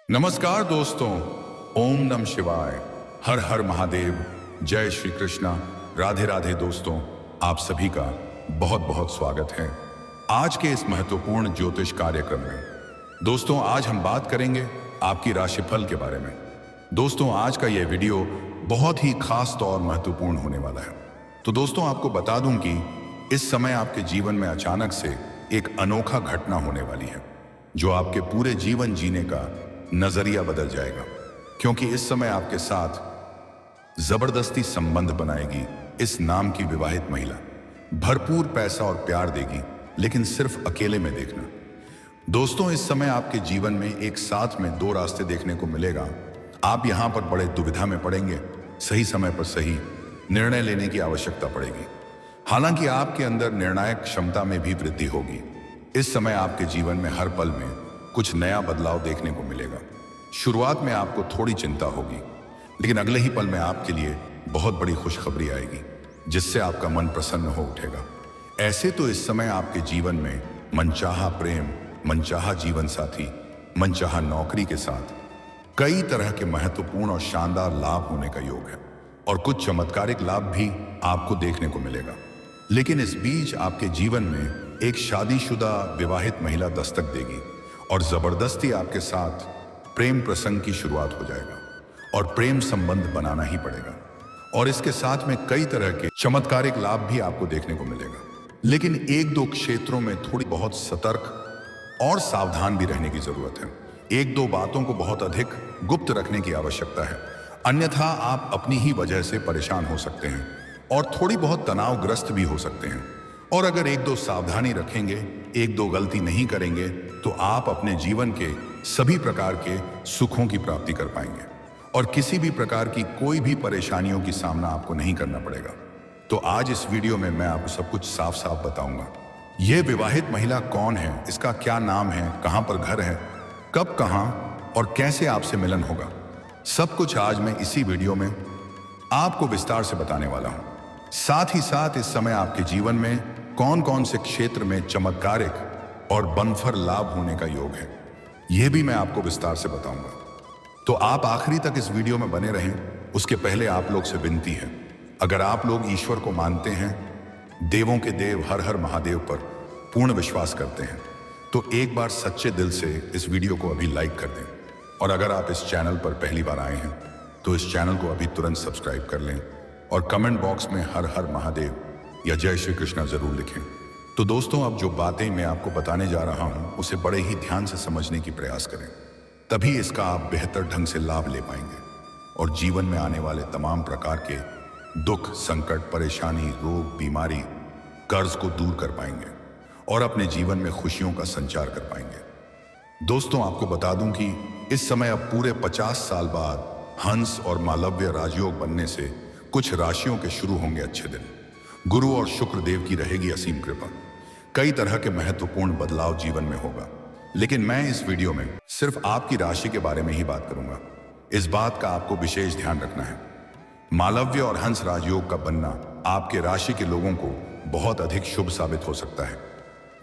नमस्कार दोस्तों। ओम नमः शिवाय। हर हर महादेव। जय श्री कृष्णा। राधे राधे दोस्तों, आप सभी का बहुत बहुत स्वागत है आज के इस महत्वपूर्ण ज्योतिष कार्यक्रम में। दोस्तों, आज हम बात करेंगे आपकी राशिफल के बारे में। दोस्तों, आज का यह वीडियो बहुत ही खास और महत्वपूर्ण होने वाला है। तो दोस्तों, आपको बता दूं कि इस समय आपके जीवन में अचानक से एक अनोखा घटना होने वाली है जो आपके पूरे जीवन जीने का नजरिया बदल जाएगा, क्योंकि इस समय आपके साथ जबरदस्ती संबंध बनाएगी इस नाम की विवाहित महिला। भरपूर पैसा और प्यार देगी, लेकिन सिर्फ अकेले में देखना। दोस्तों, इस समय आपके जीवन में एक साथ में दो रास्ते देखने को मिलेगा। आप यहां पर बड़े दुविधा में पड़ेंगे। सही समय पर सही निर्णय लेने की आवश्यकता पड़ेगी। हालांकि आपके अंदर निर्णायक क्षमता में भी वृद्धि होगी। इस समय आपके जीवन में हर पल में कुछ नया बदलाव देखने को मिलेगा। शुरुआत में आपको थोड़ी चिंता होगी, लेकिन अगले ही पल में आपके लिए बहुत बड़ी खुशखबरी आएगी जिससे आपका मन प्रसन्न हो उठेगा। ऐसे तो इस समय आपके जीवन में मनचाहा प्रेम, मनचाहा जीवन साथी, मनचाहा नौकरी के साथ कई तरह के महत्वपूर्ण और शानदार लाभ होने का योग है, और कुछ चमत्कारिक लाभ भी आपको देखने को मिलेगा। लेकिन इस बीच आपके जीवन में एक शादीशुदा विवाहित महिला दस्तक देगी और जबरदस्ती आपके साथ प्रेम प्रसंग की शुरुआत हो जाएगा, और प्रेम संबंध बनाना ही पड़ेगा। और इसके साथ में कई तरह के चमत्कारिक लाभ भी आपको देखने को मिलेगा। लेकिन एक दो क्षेत्रों में थोड़ी बहुत सतर्क और सावधान भी रहने की जरूरत है। एक दो बातों को बहुत अधिक गुप्त रखने की आवश्यकता है, अन्यथा आप अपनी ही वजह से परेशान हो सकते हैं और थोड़ी बहुत तनावग्रस्त भी हो सकते हैं। और अगर एक दो सावधानी रखेंगे, एक दो गलती नहीं करेंगे, तो आप अपने जीवन के सभी प्रकार के सुखों की प्राप्ति कर पाएंगे और किसी भी प्रकार की कोई भी परेशानियों की सामना आपको नहीं करना पड़ेगा। तो आज इस वीडियो में मैं आपको सब कुछ साफ साफ बताऊंगा। यह विवाहित महिला कौन है, इसका क्या नाम है, कहां पर घर है, कब, कहां और कैसे आपसे मिलन होगा, सब कुछ आज मैं इसी वीडियो में आपको विस्तार से बताने वाला हूं। साथ ही साथ इस समय आपके जीवन में कौन कौन से क्षेत्र में चमत्कारिक और बनफर लाभ होने का योग है, यह भी मैं आपको विस्तार से बताऊंगा। तो आप आखिरी तक इस वीडियो में बने रहें। उसके पहले आप लोग से विनती है, अगर आप लोग ईश्वर को मानते हैं, देवों के देव हर हर महादेव पर पूर्ण विश्वास करते हैं, तो एक बार सच्चे दिल से इस वीडियो को अभी लाइक कर दें। और अगर आप इस चैनल पर पहली बार आए हैं तो इस चैनल को अभी तुरंत सब्सक्राइब कर लें और कमेंट बॉक्स में हर हर महादेव या जय श्री कृष्णा जरूर लिखें। तो दोस्तों, अब जो बातें मैं आपको बताने जा रहा हूं उसे बड़े ही ध्यान से समझने की प्रयास करें, तभी इसका आप बेहतर ढंग से लाभ ले पाएंगे और जीवन में आने वाले तमाम प्रकार के दुख, संकट, परेशानी, रोग, बीमारी, कर्ज को दूर कर पाएंगे और अपने जीवन में खुशियों का संचार कर पाएंगे। दोस्तों, आपको बता दूं कि इस समय अब पूरे 50 साल बाद हंस और मालव्य राजयोग बनने से कुछ राशियों के शुरू होंगे अच्छे दिन। गुरु और शुक्र देव की रहेगी असीम कृपा। कई तरह के महत्वपूर्ण बदलाव जीवन में होगा, लेकिन मैं इस वीडियो में सिर्फ आपकी राशि के बारे में ही बात करूंगा। इस बात का आपको विशेष ध्यान रखना है। मालव्य और हंस राजयोग का बनना आपके राशि के लोगों को बहुत अधिक शुभ साबित हो सकता है।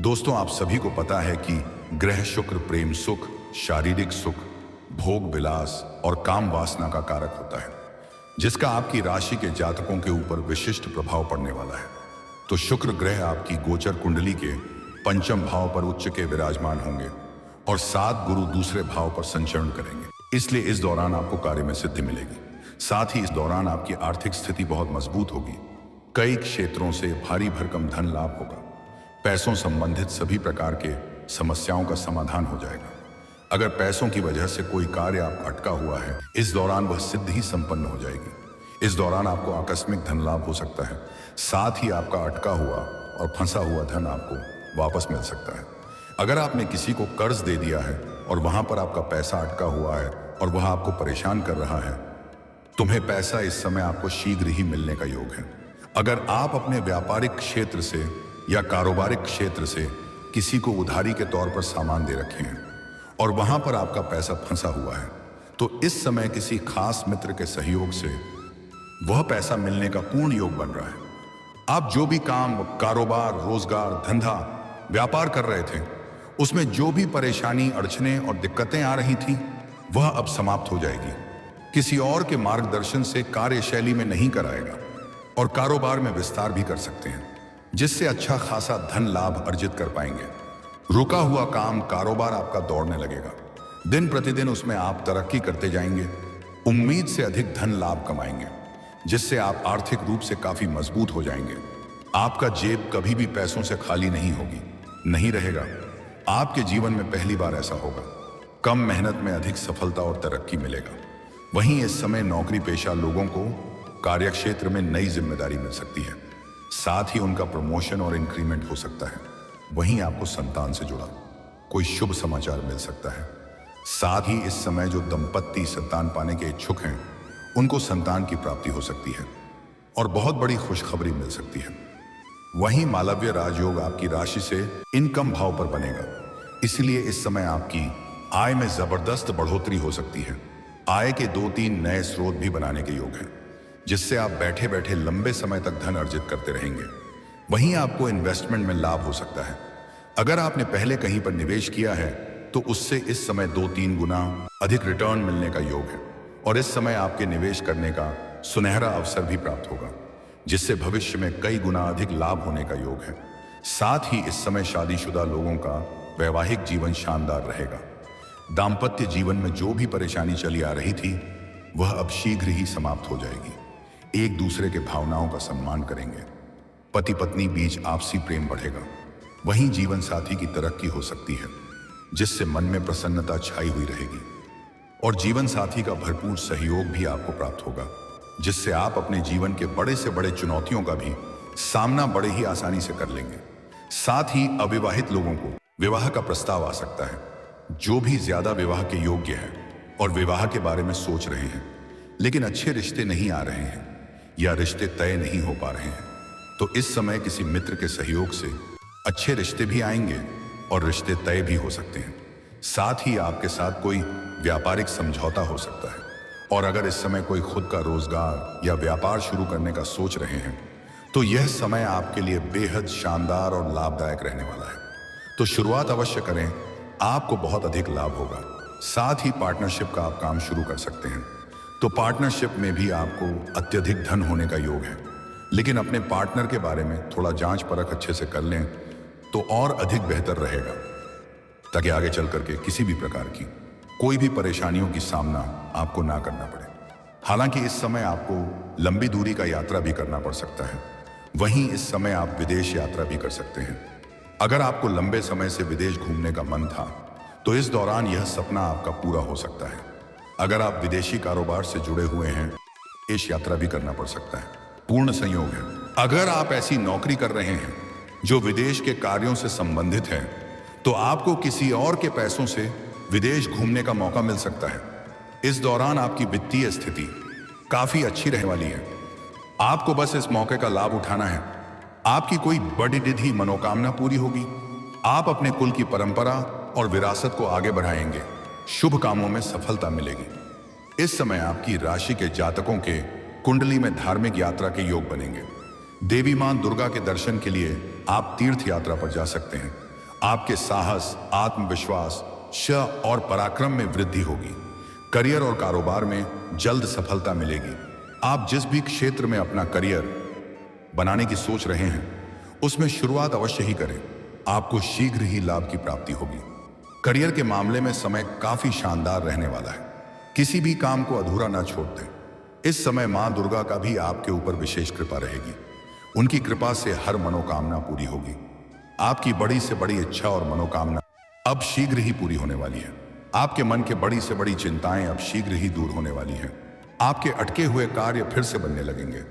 दोस्तों, आप सभी को पता है कि ग्रह शुक्र प्रेम सुख, शारीरिक सुख, भोग विलास और काम वासना का कारक होता है, जिसका आपकी राशि के जातकों के ऊपर विशिष्ट प्रभाव पड़ने वाला है। तो शुक्र ग्रह आपकी गोचर कुंडली के पंचम भाव पर उच्च के विराजमान होंगे और 7 गुरु दूसरे भाव पर संचरण करेंगे। इसलिए इस दौरान आपको कार्य में सिद्धि मिलेगी। साथ ही इस दौरान आपकी आर्थिक स्थिति बहुत मजबूत होगी। कई क्षेत्रों से भारी भरकम धन लाभ होगा। पैसों संबंधित सभी प्रकार के समस्याओं का समाधान हो जाएगा। अगर पैसों की वजह से कोई कार्य आप अटका हुआ है, इस दौरान वह सिद्ध ही संपन्न हो जाएगी। इस दौरान आपको आकस्मिक धन लाभ हो सकता है। साथ ही आपका अटका हुआ और फंसा हुआ धन आपको वापस मिल सकता है। अगर आपने किसी को कर्ज दे दिया है और वहां पर आपका पैसा अटका हुआ है और वह आपको परेशान कर रहा है, तुम्हें पैसा इस समय आपको शीघ्र ही मिलने का योग है। अगर आप अपने व्यापारिक क्षेत्र से या कारोबारिक क्षेत्र से किसी को उधारी के तौर पर सामान दे रखे हैं और वहां पर आपका पैसा फंसा हुआ है, तो इस समय किसी खास मित्र के सहयोग से वह पैसा मिलने का पूर्ण योग बन रहा है। आप जो भी काम, कारोबार, रोजगार, धंधा, व्यापार कर रहे थे, उसमें जो भी परेशानी, अड़चने और दिक्कतें आ रही थी, वह अब समाप्त हो जाएगी। किसी और के मार्गदर्शन से कार्यशैली में नहीं कराएगा और कारोबार में विस्तार भी कर सकते हैं, जिससे अच्छा खासा धन लाभ अर्जित कर पाएंगे। रुका हुआ काम कारोबार आपका दौड़ने लगेगा। दिन प्रतिदिन उसमें आप तरक्की करते जाएंगे। उम्मीद से अधिक धन लाभ कमाएंगे, जिससे आप आर्थिक रूप से काफी मजबूत हो जाएंगे। आपका जेब कभी भी पैसों से खाली नहीं रहेगा। आपके जीवन में पहली बार ऐसा होगा। कम मेहनत में अधिक सफलता और तरक्की मिलेगा। वहीं इस समय नौकरी पेशा लोगों को कार्यक्षेत्र में नई जिम्मेदारी मिल सकती है। साथ ही उनका प्रमोशन और इंक्रीमेंट हो सकता है। वहीं आपको संतान से जुड़ा कोई शुभ समाचार मिल सकता है। साथ ही इस समय जो दंपत्ति संतान पाने के इच्छुक हैं, उनको संतान की प्राप्ति हो सकती है और बहुत बड़ी खुशखबरी मिल सकती है। वहीं मालव्य राजयोग आपकी राशि से इनकम भाव पर बनेगा, इसलिए इस समय आपकी आय में जबरदस्त बढ़ोतरी हो सकती है। आय के 2-3 नए स्रोत भी बनाने के योग हैं, जिससे आप बैठे बैठे लंबे समय तक धन अर्जित करते रहेंगे। वहीं आपको इन्वेस्टमेंट में लाभ हो सकता है। अगर आपने पहले कहीं पर निवेश किया है तो उससे इस समय 2-3 गुना अधिक रिटर्न मिलने का योग है और इस समय आपके निवेश करने का सुनहरा अवसर भी प्राप्त होगा, जिससे भविष्य में कई गुना अधिक लाभ होने का योग है। साथ ही इस समय शादीशुदा लोगों का वैवाहिक जीवन शानदार रहेगा। दाम्पत्य जीवन में जो भी परेशानी चली आ रही थी, वह अब शीघ्र ही समाप्त हो जाएगी। एक दूसरे के भावनाओं का सम्मान करेंगे। पति पत्नी बीच आपसी प्रेम बढ़ेगा। वहीं जीवन साथी की तरक्की हो सकती है, जिससे मन में प्रसन्नता छाई हुई रहेगी और जीवन साथी का भरपूर सहयोग भी आपको प्राप्त होगा, जिससे आप अपने जीवन के बड़े से बड़े चुनौतियों का भी सामना बड़े ही आसानी से कर लेंगे। साथ ही अविवाहित लोगों को विवाह का प्रस्ताव आ सकता है। जो भी ज्यादा विवाह के योग्य है और विवाह के बारे में सोच रहे हैं, लेकिन अच्छे रिश्ते नहीं आ रहे हैं या रिश्ते तय नहीं हो पा रहे हैं, तो इस समय किसी मित्र के सहयोग से अच्छे रिश्ते भी आएंगे और रिश्ते तय भी हो सकते हैं। साथ ही आपके साथ कोई व्यापारिक समझौता हो सकता है। और अगर इस समय कोई खुद का रोजगार या व्यापार शुरू करने का सोच रहे हैं, तो यह समय आपके लिए बेहद शानदार और लाभदायक रहने वाला है। तो शुरुआत अवश्य करें, आपको बहुत अधिक लाभ होगा। साथ ही पार्टनरशिप का आप काम शुरू कर सकते हैं। तो पार्टनरशिप में भी आपको अत्यधिक धन होने का योग है, लेकिन अपने पार्टनर के बारे में थोड़ा जांच परख अच्छे से कर लें तो और अधिक बेहतर रहेगा, ताकि आगे चल करके किसी भी प्रकार की कोई भी परेशानियों की सामना आपको ना करना पड़े। हालांकि इस समय आपको लंबी दूरी का यात्रा भी करना पड़ सकता है। वहीं इस समय आप विदेश यात्रा भी कर सकते हैं। अगर आपको लंबे समय से विदेश घूमने का मन था, तो इस दौरान यह सपना आपका पूरा हो सकता है। अगर आप विदेशी कारोबार से जुड़े हुए हैं, विदेश यात्रा भी करना पड़ सकता है। पूर्ण संयोग है। अगर आप ऐसी नौकरी कर रहे हैं जो विदेश के कार्यों से संबंधित है, तो आपको किसी और के पैसों से विदेश घूमने का मौका मिल सकता है। इस दौरान आपकी वित्तीय स्थिति काफी अच्छी रहने वाली है। आपको बस इस मौके का लाभ उठाना है। आपकी कोई बड़ी निधि मनोकामना पूरी होगी। आप अपने कुल की परंपरा और विरासत को आगे बढ़ाएंगे। शुभ कामों में सफलता मिलेगी। इस समय आपकी राशि के जातकों के कुंडली में धार्मिक यात्रा के योग बनेंगे। देवी मां दुर्गा के दर्शन के लिए आप तीर्थ यात्रा पर जा सकते हैं। आपके साहस, आत्मविश्वास, शौर्य और पराक्रम में वृद्धि होगी। करियर और कारोबार में जल्द सफलता मिलेगी। आप जिस भी क्षेत्र में अपना करियर बनाने की सोच रहे हैं, उसमें शुरुआत अवश्य ही करें। आपको शीघ्र ही लाभ की प्राप्ति होगी। करियर के मामले में समय काफी शानदार रहने वाला है। किसी भी काम को अधूरा ना छोड़ दें। इस समय मां दुर्गा का भी आपके ऊपर विशेष कृपा रहेगी। उनकी कृपा से हर मनोकामना पूरी होगी। आपकी बड़ी से बड़ी इच्छा और मनोकामना अब शीघ्र ही पूरी होने वाली है। आपके मन के बड़ी से बड़ी चिंताएं अब शीघ्र ही दूर होने वाली हैं। आपके अटके हुए कार्य फिर से बनने लगेंगे।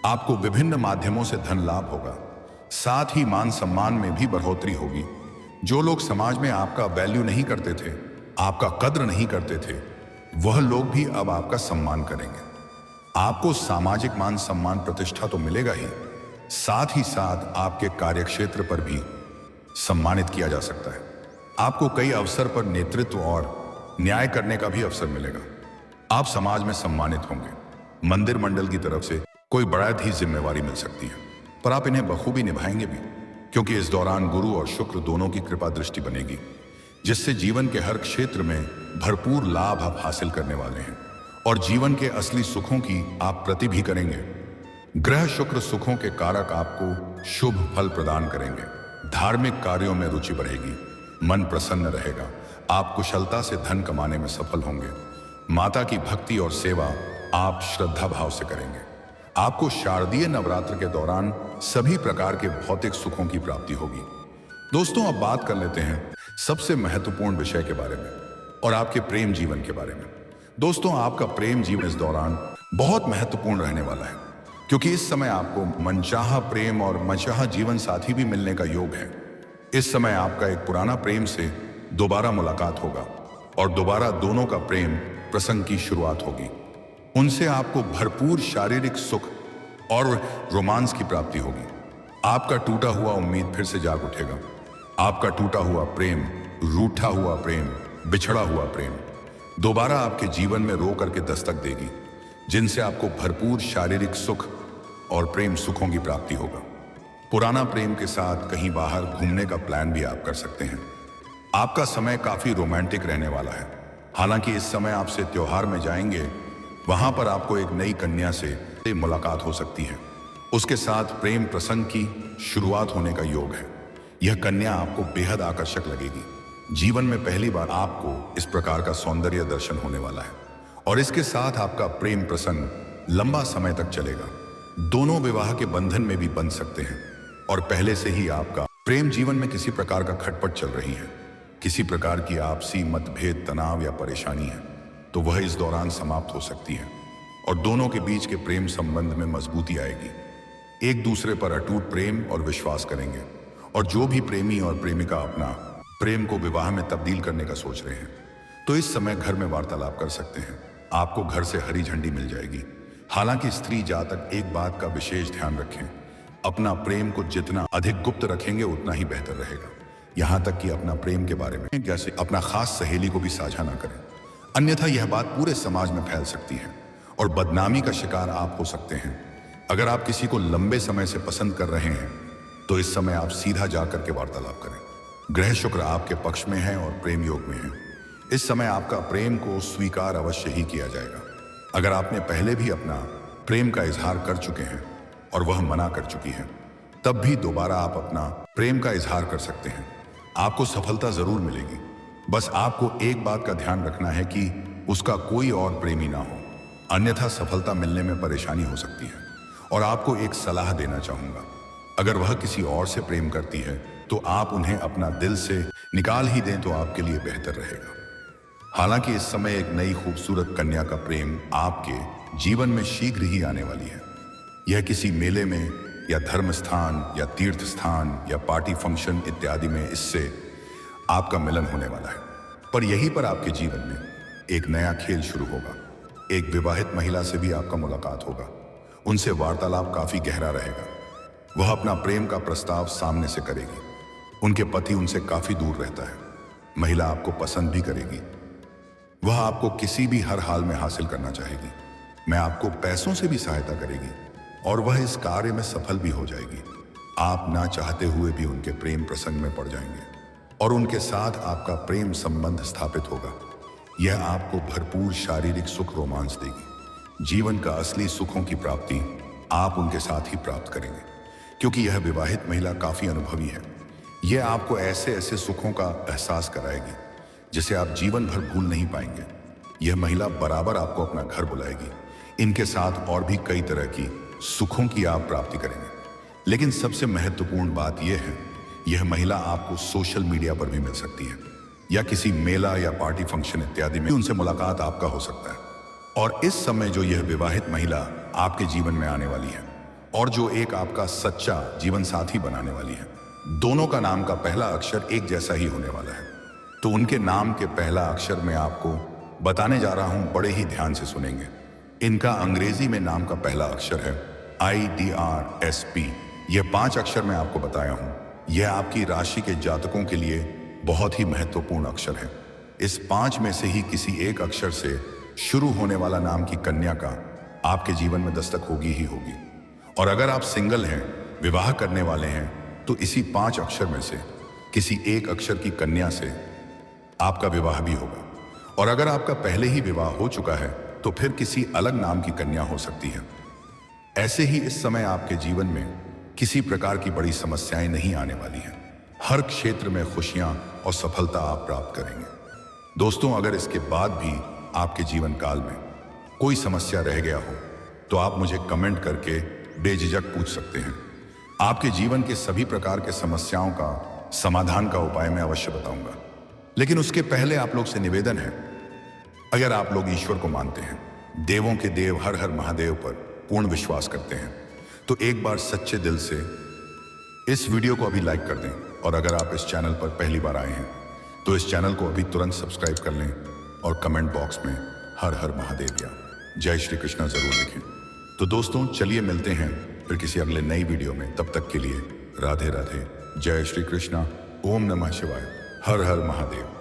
आपको विभिन्न माध्यमों से धन लाभ होगा। साथ ही मान सम्मान में भी बढ़ोतरी होगी। जो लोग समाज में आपका वैल्यू नहीं करते थे, आपका कद्र नहीं करते थे, वह लोग भी अब आपका सम्मान करेंगे। आपको सामाजिक मान सम्मान प्रतिष्ठा तो मिलेगा ही, साथ ही साथ आपके कार्यक्षेत्र पर भी सम्मानित किया जा सकता है। आपको कई अवसर पर नेतृत्व और न्याय करने का भी अवसर मिलेगा। आप समाज में सम्मानित होंगे। मंदिर मंडल की तरफ से कोई बड़ा ही जिम्मेवारी मिल सकती है, पर आप इन्हें बखूबी निभाएंगे भी, क्योंकि इस दौरान गुरु और शुक्र दोनों की कृपा दृष्टि बनेगी, जिससे जीवन के हर क्षेत्र में भरपूर लाभ आप हासिल करने वाले हैं और जीवन के असली सुखों की आप प्रति भी करेंगे। ग्रह शुक्र सुखों के कारक आपको शुभ फल प्रदान करेंगे। धार्मिक कार्यों में रुचि बढ़ेगी, मन प्रसन्न रहेगा, आप कुशलता से धन कमाने में सफल होंगे। माता की भक्ति और सेवा आप श्रद्धा भाव से करेंगे। आपको शारदीय नवरात्र के दौरान सभी प्रकार के भौतिक सुखों की प्राप्ति होगी। दोस्तों, अब बात कर लेते हैं सबसे महत्वपूर्ण विषय के बारे में और आपके प्रेम जीवन के बारे में। दोस्तों, आपका प्रेम जीवन इस दौरान बहुत महत्वपूर्ण रहने वाला है, क्योंकि इस समय आपको मनचाहा प्रेम और मनचाहा जीवन साथी भी मिलने का योग है। इस समय आपका एक पुराना प्रेम से दोबारा मुलाकात होगा और दोबारा दोनों का प्रेम प्रसंग की शुरुआत होगी। उनसे आपको भरपूर शारीरिक सुख और रोमांस की प्राप्ति होगी। आपका टूटा हुआ उम्मीद फिर से जाग उठेगा। आपका टूटा हुआ प्रेम, रूठा हुआ प्रेम, बिछड़ा हुआ प्रेम दोबारा आपके जीवन में रो करके दस्तक देगी, जिनसे आपको भरपूर शारीरिक सुख और प्रेम सुखों की प्राप्ति होगा। पुराना प्रेम के साथ कहीं बाहर घूमने का प्लान भी आप कर सकते हैं। आपका समय काफी रोमांटिक रहने वाला है। हालांकि इस समय आपसे त्योहार में जाएंगे, वहां पर आपको एक नई कन्या से मुलाकात हो सकती है। उसके साथ प्रेम प्रसंग की शुरुआत होने का योग है। यह कन्या आपको बेहद आकर्षक लगेगी। जीवन में पहली बार आपको इस प्रकार का सौंदर्य दर्शन होने वाला है और इसके साथ आपका प्रेम प्रसंग लंबा समय तक चलेगा। दोनों विवाह के बंधन में भी बंध सकते हैं और पहले से ही आपका प्रेम जीवन में किसी प्रकार का खटपट चल रही है, किसी प्रकार की आपसी मतभेद, तनाव या परेशानी है, तो वह इस दौरान समाप्त हो सकती है और दोनों के बीच के प्रेम संबंध में मजबूती आएगी। एक दूसरे पर अटूट प्रेम और विश्वास करेंगे और जो भी प्रेमी और प्रेमिका अपना प्रेम को विवाह में तब्दील करने का सोच रहे हैं, तो इस समय घर में वार्तालाप कर सकते हैं। आपको घर से हरी झंडी मिल जाएगी। हालांकि स्त्री जातक एक बात का विशेष ध्यान रखें, अपना प्रेम को जितना अधिक गुप्त रखेंगे उतना ही बेहतर रहेगा। यहां तक कि अपना प्रेम के बारे में जैसे अपना खास सहेली को भी साझा ना करें, अन्यथा यह बात पूरे समाज में फैल सकती है और बदनामी का शिकार आप हो सकते हैं। अगर आप किसी को लंबे समय से पसंद कर रहे हैं, तो इस समय आप सीधा जाकर के वार्तालाप करें। ग्रह शुक्र आपके पक्ष में है और प्रेम योग में है। इस समय आपका प्रेम को स्वीकार अवश्य ही किया जाएगा। अगर आपने पहले भी अपना प्रेम का इजहार कर चुके हैं और वह मना कर चुकी है, तब भी दोबारा आप अपना प्रेम का इजहार कर सकते हैं। आपको सफलता जरूर मिलेगी। बस आपको एक बात का ध्यान रखना है कि उसका कोई और प्रेमी ना हो, अन्यथा सफलता मिलने में परेशानी हो सकती है। और आपको एक सलाह देना चाहूंगा, अगर वह किसी और से प्रेम करती है तो आप उन्हें अपना दिल से निकाल ही दें तो आपके लिए बेहतर रहेगा। हालांकि इस समय एक नई खूबसूरत कन्या का प्रेम आपके जीवन में शीघ्र ही आने वाली है। यह किसी मेले में या धर्म स्थान या तीर्थ स्थान या पार्टी फंक्शन इत्यादि में इससे आपका मिलन होने वाला है। पर यहीं पर आपके जीवन में एक नया खेल शुरू होगा। एक विवाहित महिला से भी आपका मुलाकात होगा। उनसे वार्तालाप काफी गहरा रहेगा। वह अपना प्रेम का प्रस्ताव सामने से करेगी। उनके पति उनसे काफी दूर रहता है। महिला आपको पसंद भी करेगी। वह आपको किसी भी हर हाल में हासिल करना चाहेगी। मैं आपको पैसों से भी सहायता करेगी और वह इस कार्य में सफल भी हो जाएगी। आप ना चाहते हुए भी उनके प्रेम प्रसंग में पड़ जाएंगे और उनके साथ आपका प्रेम संबंध स्थापित होगा। यह आपको भरपूर शारीरिक सुख रोमांस देगी। जीवन का असली सुखों की प्राप्ति आप उनके साथ ही प्राप्त करेंगे, क्योंकि यह विवाहित महिला काफी अनुभवी है। यह आपको ऐसे ऐसे सुखों का एहसास कराएगी जिसे आप जीवन भर भूल नहीं पाएंगे। यह महिला बराबर आपको अपना घर बुलाएगी। इनके साथ और भी कई तरह की सुखों की आप प्राप्ति करेंगे। लेकिन सबसे महत्वपूर्ण बात यह है, यह महिला आपको सोशल मीडिया पर भी मिल सकती है या किसी मेला या पार्टी फंक्शन इत्यादि में उनसे मुलाकात आपका हो सकता है। और इस समय जो यह विवाहित महिला आपके जीवन में आने वाली है और जो एक आपका सच्चा जीवन साथी बनाने वाली है, दोनों का नाम का पहला अक्षर एक जैसा ही होने वाला है। तो उनके नाम के पहला अक्षर मैं आपको बताने जा रहा हूं, बड़े ही ध्यान से सुनेंगे। इनका अंग्रेजी में नाम का पहला अक्षर है IDRSP। यह 5 अक्षर मैं आपको बताया हूं। यह आपकी राशि के जातकों के लिए बहुत ही महत्वपूर्ण अक्षर है। इस 5 में से ही किसी एक अक्षर से शुरू होने वाला नाम की कन्या का आपके जीवन में दस्तक होगी ही होगी। और अगर आप सिंगल हैं, विवाह करने वाले हैं, तो इसी 5 अक्षर में से किसी एक अक्षर की कन्या से आपका विवाह भी होगा। और अगर आपका पहले ही विवाह हो चुका है तो फिर किसी अलग नाम की कन्या हो सकती है। ऐसे ही इस समय आपके जीवन में किसी प्रकार की बड़ी समस्याएं नहीं आने वाली हैं। हर क्षेत्र में खुशियां और सफलता आप प्राप्त करेंगे। दोस्तों, अगर इसके बाद भी आपके जीवन काल में कोई समस्या रह गया हो तो आप मुझे कमेंट करके बेझिझक पूछ सकते हैं। आपके जीवन के सभी प्रकार के समस्याओं का समाधान का उपाय मैं अवश्य बताऊंगा। लेकिन उसके पहले आप लोग से निवेदन है, अगर आप लोग ईश्वर को मानते हैं, देवों के देव हर हर महादेव पर पूर्ण विश्वास करते हैं, तो एक बार सच्चे दिल से इस वीडियो को अभी लाइक कर दें। और अगर आप इस चैनल पर पहली बार आए हैं तो इस चैनल को अभी तुरंत सब्सक्राइब कर लें और कमेंट बॉक्स में हर हर महादेव या जय श्री कृष्णा जरूर लिखें। तो दोस्तों, चलिए मिलते हैं फिर किसी अगले नई वीडियो में। तब तक के लिए राधे राधे, जय श्री कृष्णा, ओम नमः शिवाय, हर हर महादेव।